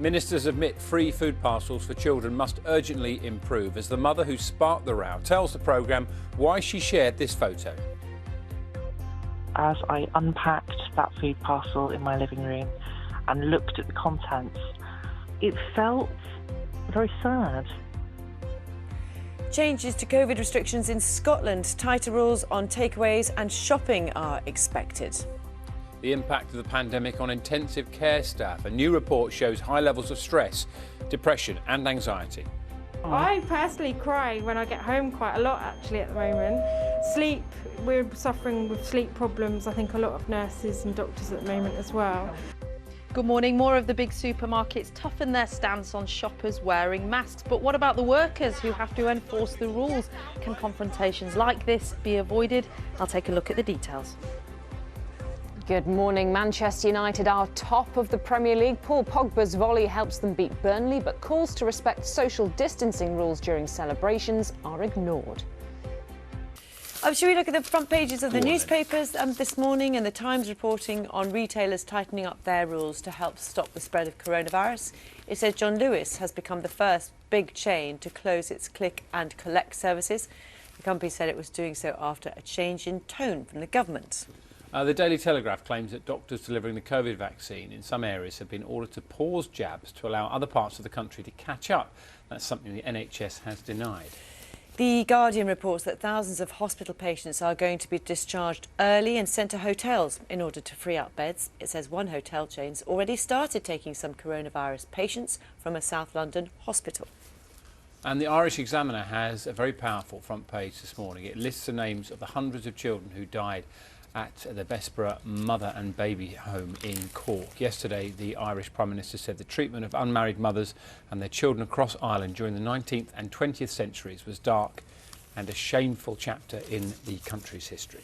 Ministers admit free food parcels for children must urgently improve as the mother who sparked the row tells the programme why she shared this photo. As I unpacked that food parcel in my living room and looked at the contents, it felt very sad. Changes to Covid restrictions in Scotland, tighter rules on takeaways and shopping are expected. The impact of the pandemic on intensive care staff. A new report shows high levels of stress, depression and anxiety. I personally cry when I get home quite a lot actually at the moment. Sleep, we're suffering with sleep problems, I think a lot of nurses and doctors at the moment as well. Good morning. More of the big supermarkets toughen their stance on shoppers wearing masks. But what about the workers who have to enforce the rules? Can confrontations like this be avoided? I'll take a look at the details. Good morning. Manchester United are top of the Premier League. Paul Pogba's volley helps them beat Burnley, but calls to respect social distancing rules during celebrations are ignored. Should we look at the front pages of the newspapers this morning, and the Times reporting on retailers tightening up their rules to help stop the spread of coronavirus. It says John Lewis has become the first big chain to close its click and collect services. The company said it was doing so after a change in tone from the government. The Daily Telegraph claims that doctors delivering the Covid vaccine in some areas have been ordered to pause jabs to allow other parts of the country to catch up. That's something the NHS has denied. The Guardian reports that thousands of hospital patients are going to be discharged early and sent to hotels in order to free up beds. It says one hotel chain's already started taking some coronavirus patients from a South London hospital. And the Irish Examiner has a very powerful front page this morning. It lists the names of the hundreds of children who died at the Bessborough Mother and Baby Home in Cork. Yesterday, the Irish Prime Minister said the treatment of unmarried mothers and their children across Ireland during the 19th and 20th centuries was dark and a shameful chapter in the country's history.